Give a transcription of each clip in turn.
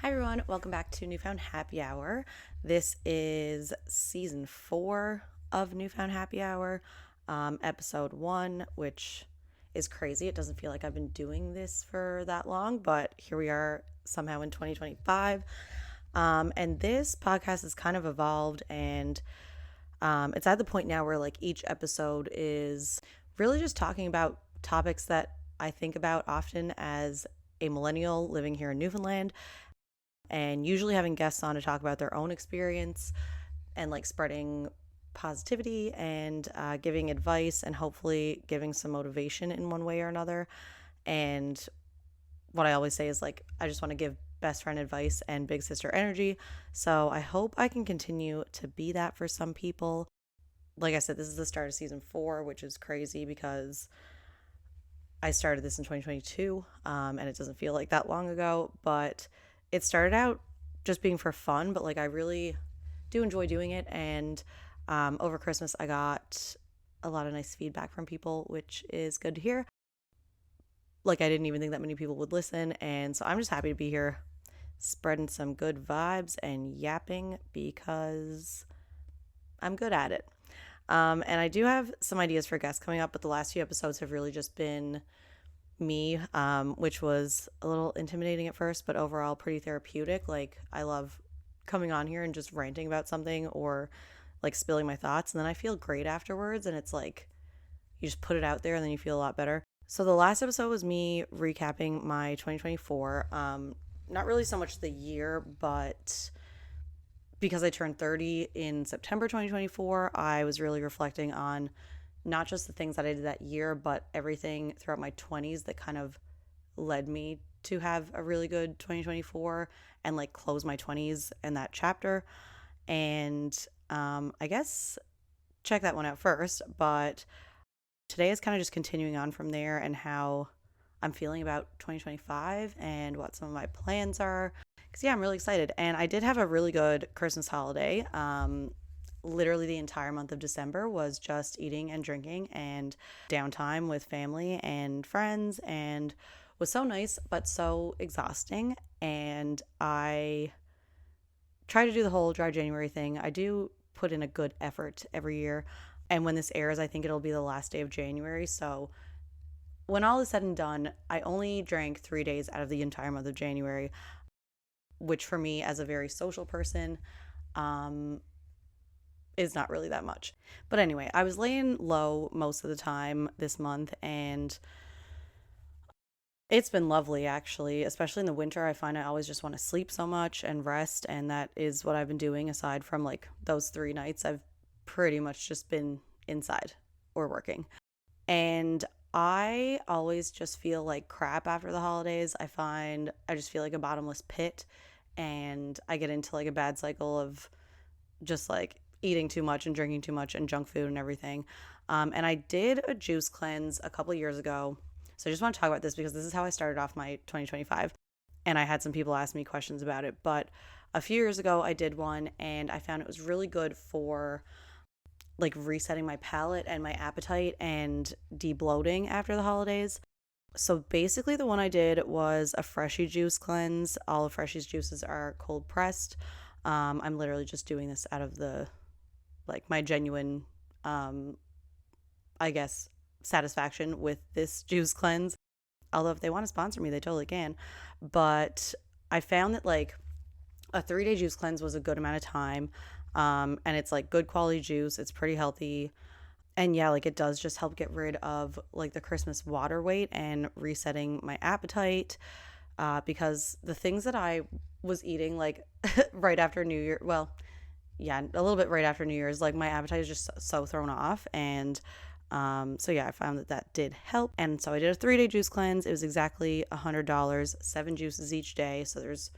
Hi everyone, welcome back to Newfound Happy Hour. This is season 4 of Newfound Happy Hour, episode 1, which is crazy. It doesn't feel like I've been doing this for that long, but here we are somehow in 2025. And this podcast has kind of evolved, and it's at the point now where like each episode is really just talking about topics that I think about often as a millennial living here in Newfoundland, and usually having guests on to talk about their own experience and like spreading positivity and giving advice and hopefully giving some motivation in one way or another. And what I always say is like, I just want to give best friend advice and big sister energy. So I hope I can continue to be that for some people. Like I said, this is the start of season 4, which is crazy because I started this in 2022, and it doesn't feel like that long ago, but it started out just being for fun, but like I really do enjoy doing it. And over Christmas, I got a lot of nice feedback from people, which is good to hear. Like I didn't even think that many people would listen. And so I'm just happy to be here spreading some good vibes and yapping because I'm good at it. And I do have some ideas for guests coming up, but the last few episodes have really just been me, which was a little intimidating at first, but overall pretty therapeutic. Like I love coming on here and just ranting about something or like spilling my thoughts, and then I feel great afterwards, and it's like you just put it out there and then you feel a lot better. So the last episode was me recapping my 2024. Not really so much the year, but because I turned 30 in September 2024, I was really reflecting on not just the things that I did that year, but everything throughout my 20s that kind of led me to have a really good 2024 and like close my 20s and that chapter. And I guess check that one out first. But today is kind of just continuing on from there and how I'm feeling about 2025 and what some of my plans are. Because, yeah, I'm really excited. And I did have a really good Christmas holiday. Literally the entire month of December was just eating and drinking and downtime with family and friends, and was so nice but so exhausting. And I try to do the whole dry January thing. I do put in a good effort every year, and when this airs I think it'll be the last day of January. So when all is said and done, I only drank 3 days out of the entire month of January, which for me as a very social person is not really that much. But anyway, I was laying low most of the time this month, and it's been lovely actually, especially in the winter. I find I always just want to sleep so much and rest, and that is what I've been doing aside from like those 3 nights. I've pretty much just been inside or working. And I always just feel like crap after the holidays. I find I just feel like a bottomless pit, and I get into like a bad cycle of just like eating too much and drinking too much and junk food and everything. And I did a juice cleanse a couple years ago. So I just want to talk about this because this is how I started off my 2025. And I had some people ask me questions about it. But a few years ago, I did one, and I found it was really good for like resetting my palate and my appetite and de-bloating after the holidays. So basically the one I did was a Freshie juice cleanse. All of Freshie's juices are cold pressed. I'm literally just doing this out of the like my genuine I guess satisfaction with this juice cleanse. Although if they want to sponsor me, they totally can. But I found that like a 3-day juice cleanse was a good amount of time. And it's like good quality juice. It's pretty healthy. And yeah, like it does just help get rid of like the Christmas water weight and resetting my appetite. Because the things that I was eating like right after New Year, well, yeah, a little bit right after New Year's, like my appetite is just so thrown off. And so yeah, I found that that did help. And so I did a 3-day juice cleanse. It was exactly $100, 7 juices each day. So there's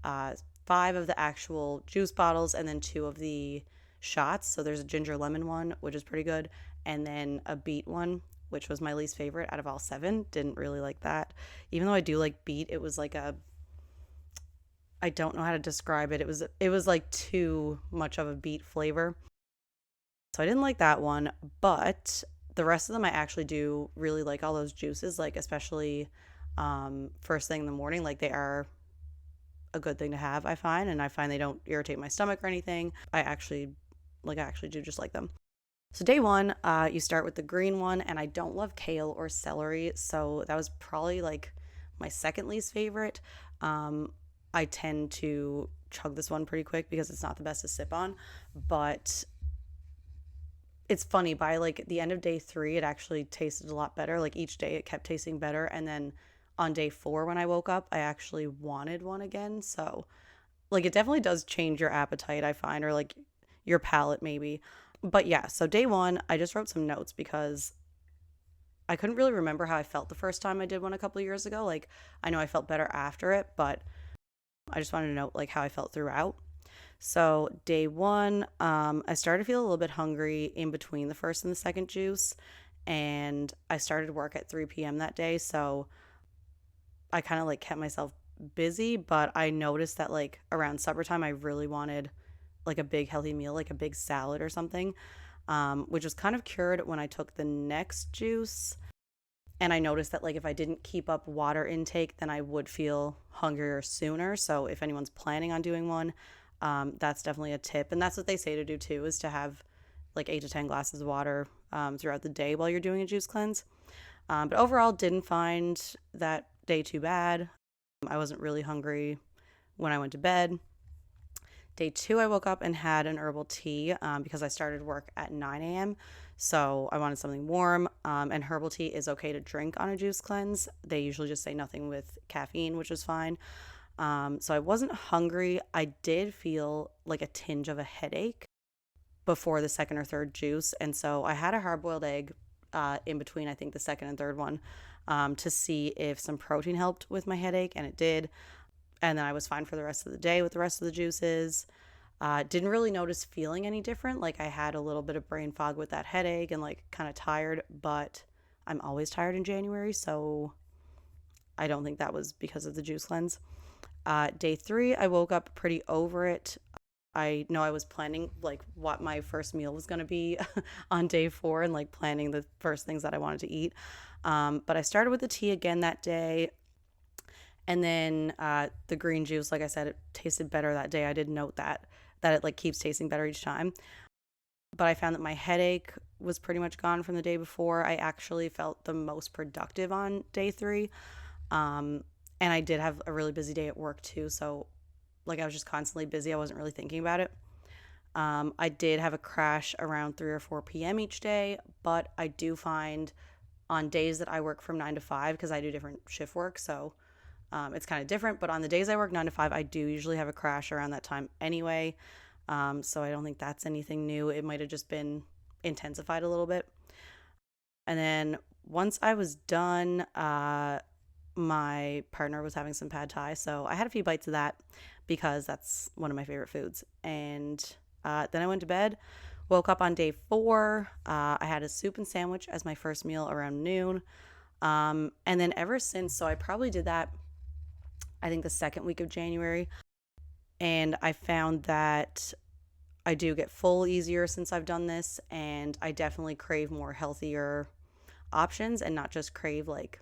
5 of the actual juice bottles and then 2 of the shots. So there's a ginger lemon one, which is pretty good, and then a beet one, which was my least favorite out of all 7. Didn't really like that. Even though I do like beet, it was like I don't know how to describe it. It was like too much of a beet flavor. So I didn't like that one, but the rest of them I actually do really like all those juices, like especially first thing in the morning. Like they are a good thing to have, I find. And I find they don't irritate my stomach or anything. I actually do just like them. So day one, you start with the green one, and I don't love kale or celery, so that was probably like my second least favorite. I tend to chug this one pretty quick because it's not the best to sip on, but it's funny, by like the end of day 3 it actually tasted a lot better. Like each day it kept tasting better, and then on day 4 when I woke up I actually wanted one again. So like it definitely does change your appetite, I find, or like your palate maybe. But yeah, so day 1 I just wrote some notes because I couldn't really remember how I felt the first time I did one a couple of years ago. Like I know I felt better after it, but I just wanted to note like how I felt throughout. So day 1, I started to feel a little bit hungry in between the first and the second juice, and I started work at 3 p.m. that day, so I kind of like kept myself busy. But I noticed that like around supper time I really wanted like a big healthy meal, like a big salad or something, which was kind of cured when I took the next juice. And I noticed that like if I didn't keep up water intake, then I would feel hungrier sooner. So if anyone's planning on doing one, that's definitely a tip. And that's what they say to do too, is to have like 8 to 10 glasses of water throughout the day while you're doing a juice cleanse. But overall, didn't find that day too bad. I wasn't really hungry when I went to bed. Day 2, I woke up and had an herbal tea because I started work at 9 a.m. So I wanted something warm, and herbal tea is okay to drink on a juice cleanse. They usually just say nothing with caffeine, which is fine. So I wasn't hungry. I did feel like a tinge of a headache before the second or third juice. And so I had a hard-boiled egg in between, I think, the second and third one to see if some protein helped with my headache, and it did. And then I was fine for the rest of the day with the rest of the juices. Didn't really notice feeling any different. Like I had a little bit of brain fog with that headache and like kind of tired, but I'm always tired in January, so I don't think that was because of the juice cleanse. Day 3, I woke up pretty over it. I know I was planning like what my first meal was going to be on day 4 and like planning the first things that I wanted to eat. But I started with the tea again that day. And then the green juice, like I said, it tasted better that day. I did note that it like keeps tasting better each time. But I found that my headache was pretty much gone from the day before. I actually felt the most productive on day 3. And I did have a really busy day at work too. So like I was just constantly busy. I wasn't really thinking about it. I did have a crash around 3 or 4 p.m. each day, but I do find on days that I work from 9 to 5, because I do different shift work, so it's kind of different. But on the days I work 9 to 5, I do usually have a crash around that time anyway. So I don't think that's anything new. It might have just been intensified a little bit. And then once I was done, my partner was having some pad thai, so I had a few bites of that because that's one of my favorite foods. And then I went to bed, woke up on day 4. I had a soup and sandwich as my first meal around noon. And then ever since, so I probably did that, I think the second week of January. And I found that I do get full easier since I've done this, and I definitely crave more healthier options and not just crave like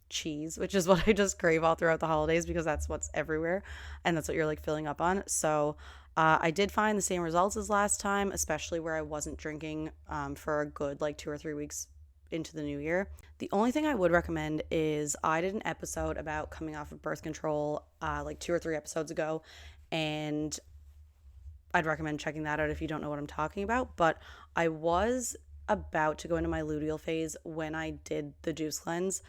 cheese, which is what I just crave all throughout the holidays because that's what's everywhere and that's what you're like filling up on. So I did find the same results as last time, especially where I wasn't drinking for a good like 2 or 3 weeks into the new year. The only thing I would recommend is I did an episode about coming off of birth control like 2 or 3 episodes ago, and I'd recommend checking that out if you don't know what I'm talking about. But I was about to go into my luteal phase when I did the juice cleanse.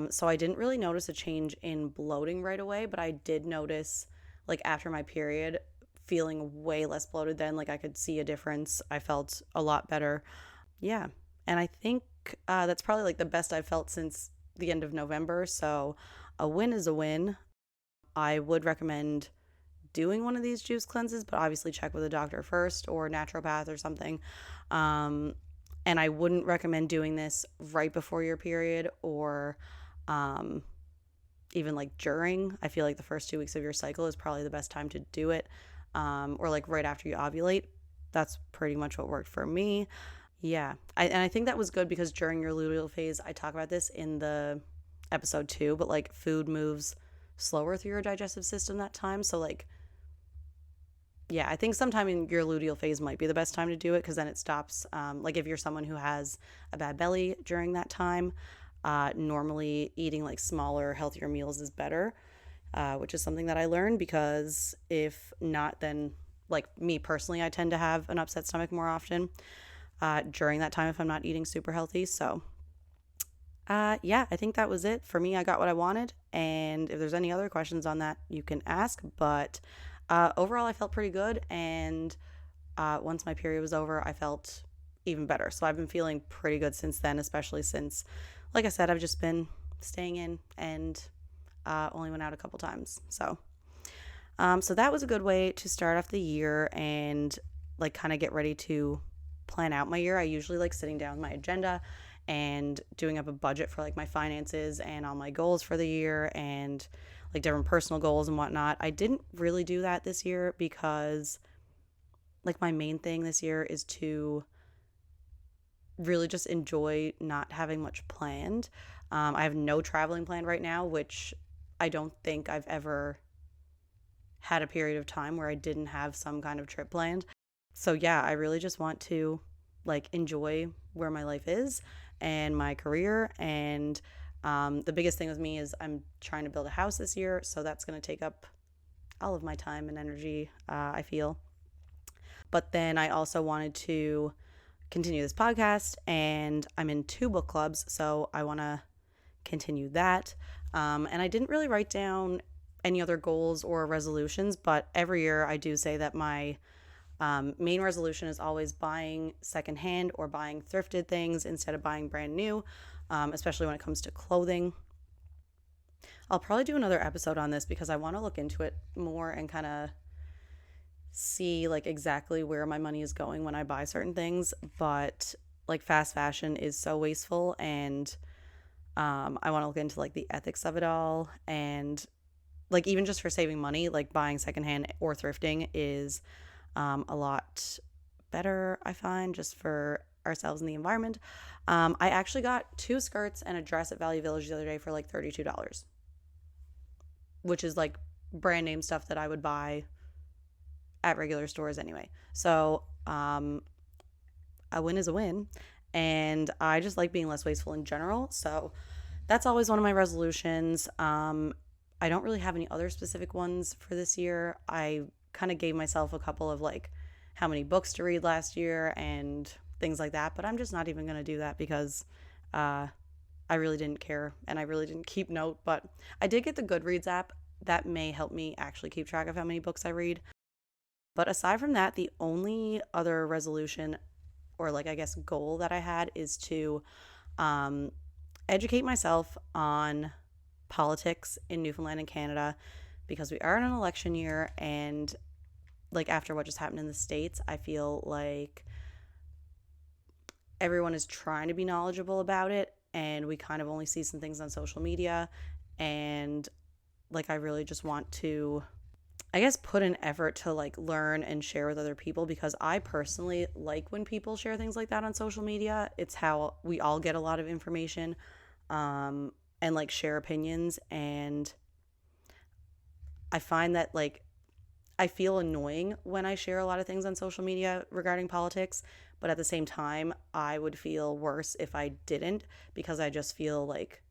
So I didn't really notice a change in bloating right away, but I did notice like after my period feeling way less bloated then. Like I could see a difference. I felt a lot better. Yeah. And I think that's probably like the best I've felt since the end of November. So a win is a win. I would recommend doing one of these juice cleanses, but obviously check with a doctor first or a naturopath or something. And I wouldn't recommend doing this right before your period or even like during. I feel like the first 2 weeks of your cycle is probably the best time to do it, or like right after you ovulate. That's pretty much what worked for me. Yeah. And I think that was good because during your luteal phase, I talk about this in the episode 2, but like food moves slower through your digestive system that time. So like, yeah, I think sometime in your luteal phase might be the best time to do it, because then it stops. Like if you're someone who has a bad belly during that time, normally eating like smaller, healthier meals is better, which is something that I learned, because if not, then like me personally, I tend to have an upset stomach more often during that time if I'm not eating super healthy. So yeah, I think that was it. For me, I got what I wanted. And if there's any other questions on that, you can ask. But overall, I felt pretty good. And once my period was over, I felt even better. So I've been feeling pretty good since then, especially since, like I said, I've just been staying in and only went out a couple times. So that was a good way to start off the year and like kind of get ready to plan out my year. I usually like sitting down with my agenda and doing up a budget for like my finances and all my goals for the year and like different personal goals and whatnot. I didn't really do that this year because like my main thing this year is to really just enjoy not having much planned. I have no traveling planned right now, which I don't think I've ever had a period of time where I didn't have some kind of trip planned. So yeah, I really just want to like enjoy where my life is and my career. And the biggest thing with me is I'm trying to build a house this year. So that's going to take up all of my time and energy, I feel. But then I also wanted to continue this podcast, and I'm in 2 book clubs. So I want to continue that. And I didn't really write down any other goals or resolutions, but every year I do say that my main resolution is always buying secondhand or buying thrifted things instead of buying brand new, especially when it comes to clothing. I'll probably do another episode on this because I want to look into it more and kind of see like exactly where my money is going when I buy certain things. But like fast fashion is so wasteful, and I want to look into like the ethics of it all. And like even just for saving money, like buying secondhand or thrifting is a lot better, I find, just for ourselves and the environment. I actually got 2 skirts and a dress at Value Village the other day for like $32, which is like brand name stuff that I would buy at regular stores anyway. So a win is a win, and I just like being less wasteful in general. So that's always one of my resolutions. I don't really have any other specific ones for this year. I kind of gave myself a couple of like how many books to read last year and things like that, but I'm just not even going to do that because I really didn't care and I really didn't keep note. But I did get the Goodreads app. That may help me actually keep track of how many books I read. But aside from that, the only other resolution or like I guess goal that I had is to educate myself on politics in Newfoundland and Canada, because we are in an election year, and like after what just happened in the States, I feel like everyone is trying to be knowledgeable about it, and we kind of only see some things on social media. And like I really just want to, I guess, put an effort to like learn and share with other people, because I personally like when people share things like that on social media. It's how we all get a lot of information and like share opinions. And I find that like I feel annoying when I share a lot of things on social media regarding politics, but at the same time, I would feel worse if I didn't, because I just feel like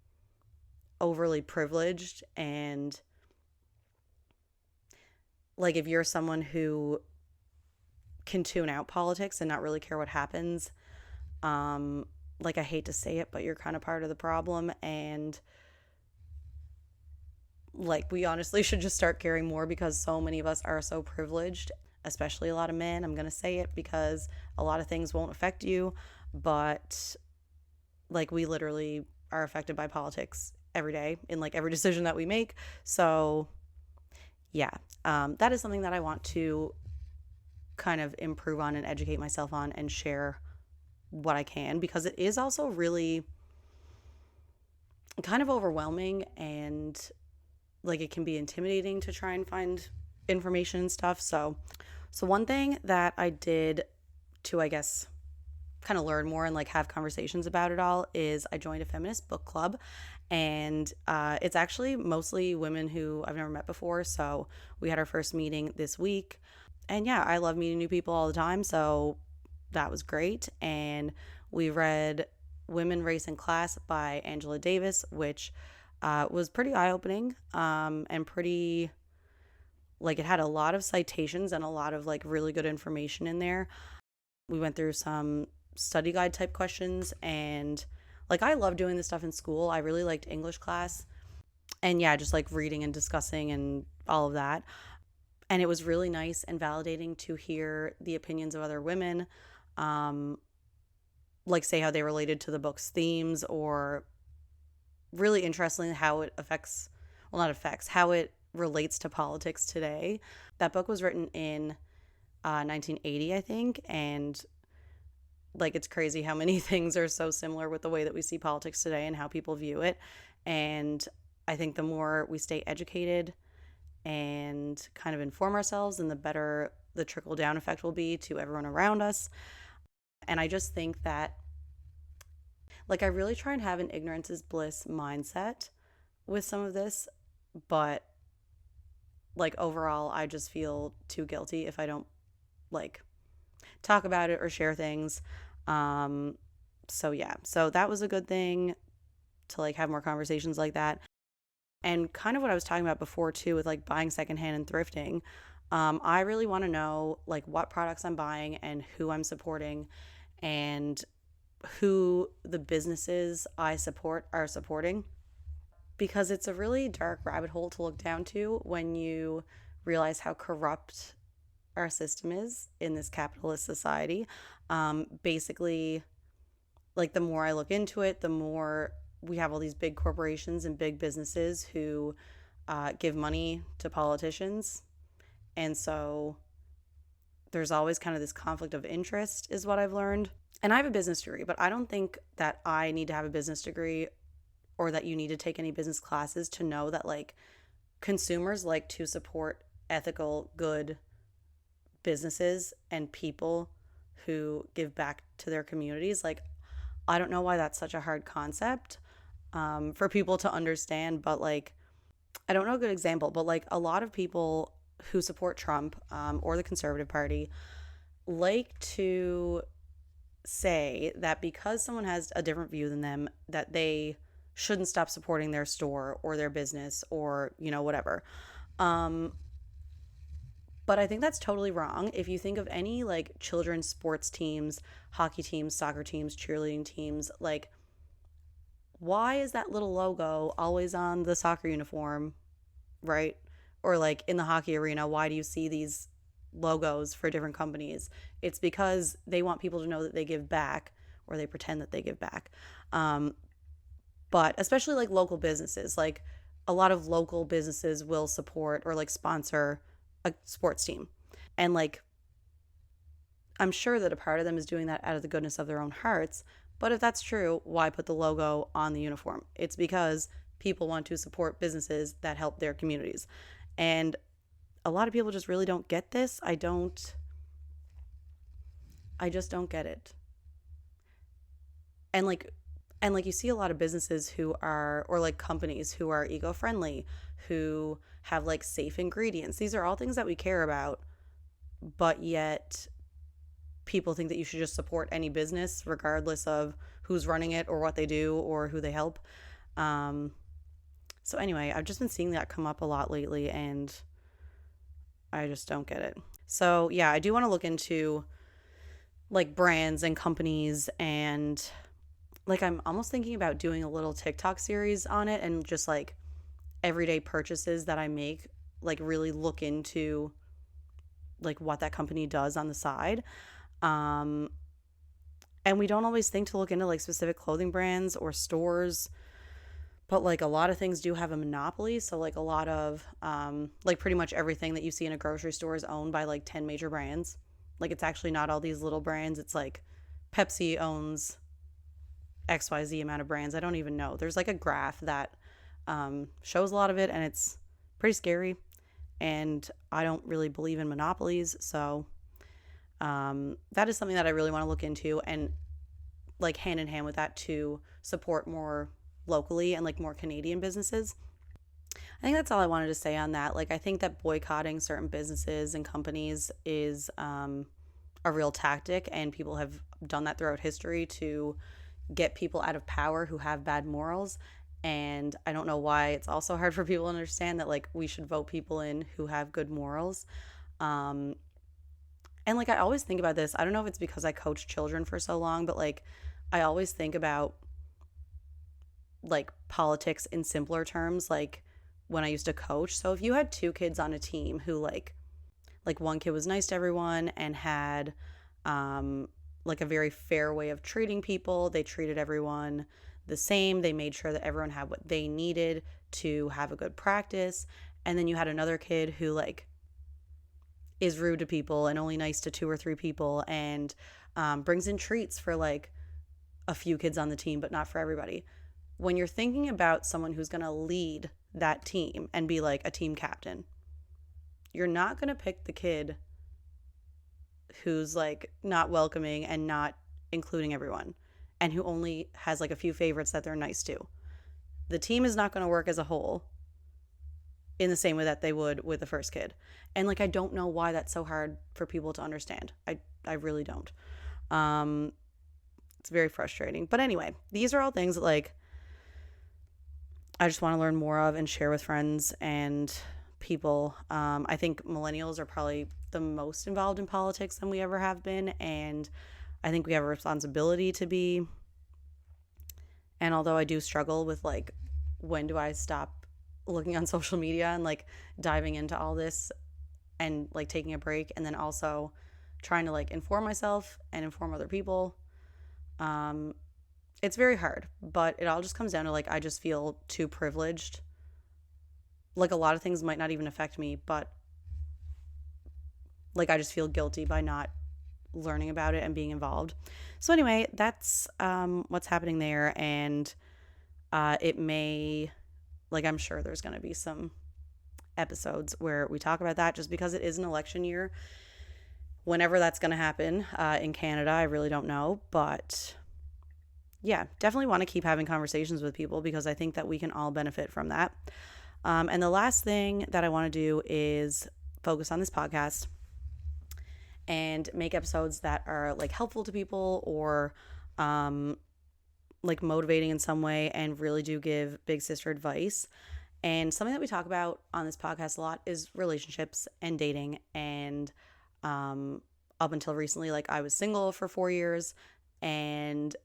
overly privileged. And like if you're someone who can tune out politics and not really care what happens, like I hate to say it, but you're kind of part of the problem. And like we honestly should just start caring more, because so many of us are so privileged, especially a lot of men. I'm going to say it because a lot of things won't affect you, but like we literally are affected by politics every day in like every decision that we make. So yeah, that is something that I want to kind of improve on and educate myself on and share what I can, because it is also really kind of overwhelming, and like it can be intimidating to try and find information and stuff. So one thing that I did to, I guess, kind of learn more and like have conversations about it all is I joined a feminist book club, and it's actually mostly women who I've never met before. So we had our first meeting this week, and yeah, I love meeting new people all the time. So that was great. And we read Women, Race, and Class by Angela Davis, which was pretty eye-opening, and pretty, like, it had a lot of citations and a lot of like really good information in there. We went through some study guide type questions, and like I love doing this stuff in school. I really liked English class, and yeah, just like reading and discussing and all of that. And it was really nice and validating to hear the opinions of other women, um, like say how they related to the book's themes, or really interestingly how it affects, well, not affects, how it relates to politics today. That book was written in 1980, I think, and like it's crazy how many things are so similar with the way that we see politics today and how people view it. And I think the more we stay educated and kind of inform ourselves, and the better the trickle down effect will be to everyone around us. And I just think that, like, I really try and have an ignorance is bliss mindset with some of this, but like overall, I just feel too guilty if I don't like talk about it or share things. Um, so yeah, so that was a good thing to like have more conversations like that. And kind of what I was talking about before too, with like buying secondhand and thrifting. I really want to know like what products I'm buying and who I'm supporting, and who the businesses I support are supporting, because it's a really dark rabbit hole to look down to when you realize how corrupt our system is in this capitalist society. Basically, like the more I look into it, the more we have all these big corporations and big businesses who give money to politicians. And so there's always kind of this conflict of interest, is what I've learned. And I have a business degree, but I don't think that I need to have a business degree or that you need to take any business classes to know that like consumers like to support ethical, good businesses and people who give back to their communities. Like, I don't know why that's such a hard concept for people to understand, but like, I don't know a good example, but like a lot of people who support Trump or the Conservative Party like to say that because someone has a different view than them, that they shouldn't stop supporting their store or their business or, you know, whatever. Um, but I think that's totally wrong. If you think of any like children's sports teams, hockey teams, soccer teams, cheerleading teams, like why is that little logo always on the soccer uniform, right? Or like in the hockey arena, why do you see these logos for different companies? It's because they want people to know that they give back, or they pretend that they give back. Um, but especially like local businesses, like a lot of local businesses will support or like sponsor a sports team. And like, I'm sure that a part of them is doing that out of the goodness of their own hearts. But if that's true, why put the logo on the uniform? It's because people want to support businesses that help their communities. And a lot of people just really don't get this. I just don't get it. And like, you see a lot of businesses who are, or like companies who are eco-friendly, who have like safe ingredients. These are all things that we care about, but yet people think that you should just support any business regardless of who's running it or what they do or who they help. So anyway, I've just been seeing that come up a lot lately, and I just don't get it. So yeah, I do want to look into like brands and companies, and like I'm almost thinking about doing a little TikTok series on it, and just like everyday purchases that I make, like really look into like what that company does on the side. And we don't always think to look into like specific clothing brands or stores, but like a lot of things do have a monopoly. So like a lot of like pretty much everything that you see in a grocery store is owned by like 10 major brands. Like it's actually not all these little brands. It's like Pepsi owns XYZ amount of brands. I don't even know. There's like a graph that shows a lot of it, and it's pretty scary. And I don't really believe in monopolies. So that is something that I really want to look into. And like hand in hand with that to support more locally and like more Canadian businesses. I think that's all I wanted to say on that. Like, I think that boycotting certain businesses and companies is a real tactic, and people have done that throughout history to get people out of power who have bad morals. And I don't know why it's also hard for people to understand that like we should vote people in who have good morals. Um, and like I always think about this. I don't know if it's because I coached children for so long, but like I always think about like politics in simpler terms, like when I used to coach. So if you had two kids on a team who like one kid was nice to everyone and had like a very fair way of treating people, they treated everyone the same, they made sure that everyone had what they needed to have a good practice. And then you had another kid who like is rude to people and only nice to two or three people, and brings in treats for like a few kids on the team, but not for everybody. When you're thinking about someone who's going to lead that team and be like a team captain, you're not going to pick the kid who's like not welcoming and not including everyone and who only has like a few favorites that they're nice to. The team is not going to work as a whole in the same way that they would with the first kid. And like I don't know why that's so hard for people to understand. I really don't. It's very frustrating. But anyway, these are all things that like I just want to learn more of and share with friends and people. I think millennials are probably the most involved in politics than we ever have been, and I think we have a responsibility to be. And although I do struggle with like when do I stop looking on social media and like diving into all this and like taking a break, and then also trying to like inform myself and inform other people, it's very hard. But it all just comes down to like I just feel too privileged. Like a lot of things might not even affect me, but like I just feel guilty by not learning about it and being involved. So anyway, that's what's happening there. And it may, like I'm sure there's going to be some episodes where we talk about that, just because it is an election year. Whenever that's going to happen in Canada, I really don't know. But yeah, definitely want to keep having conversations with people because I think that we can all benefit from that. And the last thing that I want to do is focus on this podcast and make episodes that are like helpful to people or like motivating in some way, and really do give big sister advice. And something that we talk about on this podcast a lot is relationships and dating. And up until recently, like I was single for 4 years and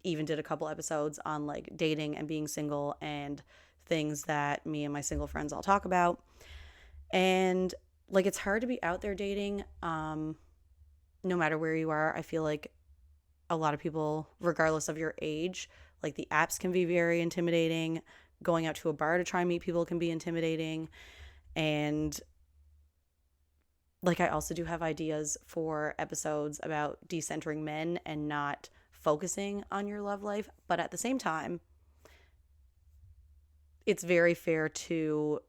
even did a couple episodes on like dating and being single and things that me and my single friends all talk about. And like it's hard to be out there dating no matter where you are. I feel like a lot of people, regardless of your age, like the apps can be very intimidating. Going out to a bar to try and meet people can be intimidating. And like I also do have ideas for episodes about decentering men and not focusing on your love life. But at the same time, it's very fair to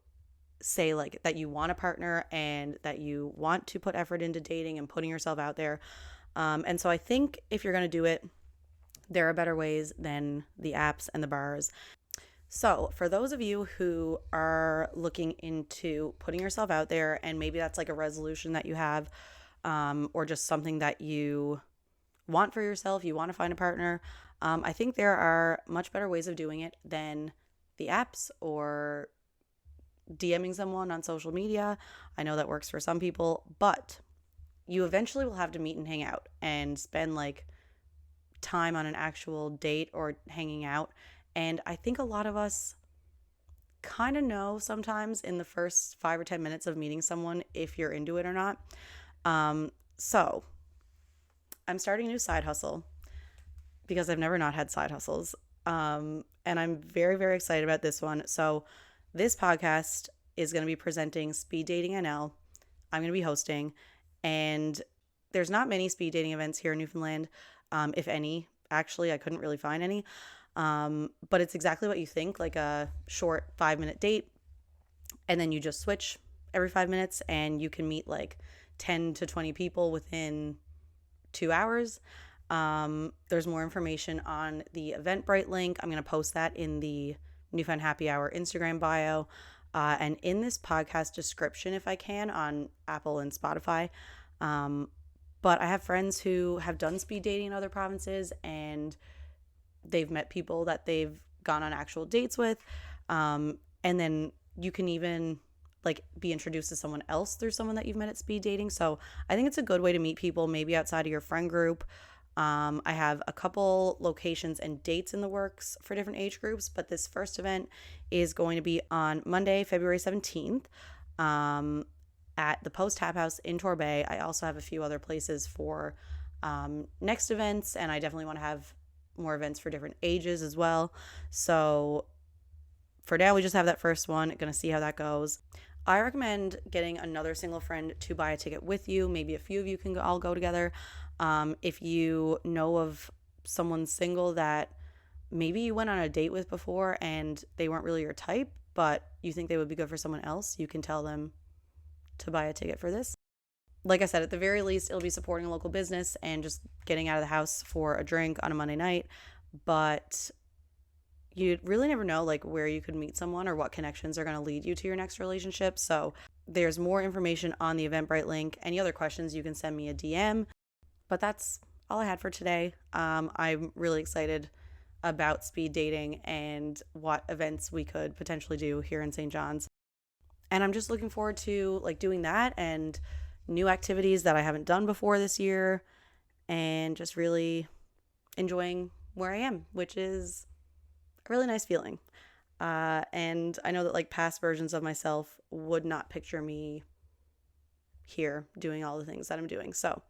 say like that you want a partner and that you want to put effort into dating and putting yourself out there. And so I think if you're going to do it, there are better ways than the apps and the bars. So for those of you who are looking into putting yourself out there, and maybe that's like a resolution that you have, or just something that you want for yourself, you want to find a partner, I think there are much better ways of doing it than the apps or DMing someone on social media. I know that works for some people, but you eventually will have to meet and hang out and spend like time on an actual date or hanging out. And I think a lot of us kind of know sometimes in the first 5 or 10 minutes of meeting someone if you're into it or not. So I'm starting a new side hustle because I've never not had side hustles. And I'm very, very excited about this one. So this podcast is going to be presenting Speed Dating NL. I'm going to be hosting, and there's not many speed dating events here in Newfoundland, if any. Actually, I couldn't really find any. But it's exactly what you think, like a short 5-minute date, and then you just switch every 5 minutes, and you can meet like 10 to 20 people within 2 hours. There's more information on the Eventbrite link. I'm going to post that in the Newfound Happy Hour Instagram bio, and in this podcast description if I can on Apple and Spotify. But I have friends who have done speed dating in other provinces, and they've met people that they've gone on actual dates with. And then you can even like be introduced to someone else through someone that you've met at speed dating. So I think it's a good way to meet people, maybe outside of your friend group. I have a couple locations and dates in the works for different age groups, but this first event is going to be on Monday, February 17th, at the Post Tap House in Torbay. I also have a few other places for next events, and I definitely want to have more events for different ages as well. So for now, we just have that first one. Going to see how that goes. I recommend getting another single friend to buy a ticket with you. Maybe a few of you can all go together. If you know of someone single that maybe you went on a date with before and they weren't really your type, but you think they would be good for someone else, you can tell them to buy a ticket for this. Like I said, at the very least, it'll be supporting a local business and just getting out of the house for a drink on a Monday night. But you really never know like where you could meet someone or what connections are going to lead you to your next relationship. So there's more information on the Eventbrite link. Any other questions, you can send me a DM. But that's all I had for today. I'm really excited about speed dating and what events we could potentially do here in St. John's. And I'm just looking forward to like doing that and new activities that I haven't done before this year, and just really enjoying where I am, which is a really nice feeling. And I know that like past versions of myself would not picture me here doing all the things that I'm doing. So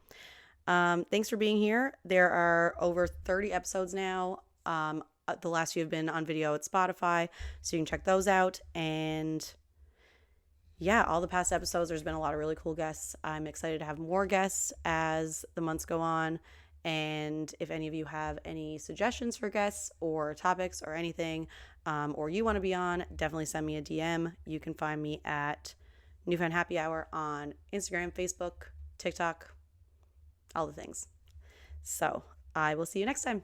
thanks for being here. There are over 30 episodes now. The last few have been on video at Spotify, so you can check those out. And yeah, all the past episodes, there's been a lot of really cool guests. I'm excited to have more guests as the months go on. And if any of you have any suggestions for guests or topics or anything, or you want to be on, definitely send me a DM. You can find me at Newfound Happy Hour on Instagram, Facebook, TikTok, all the things. So I will see you next time.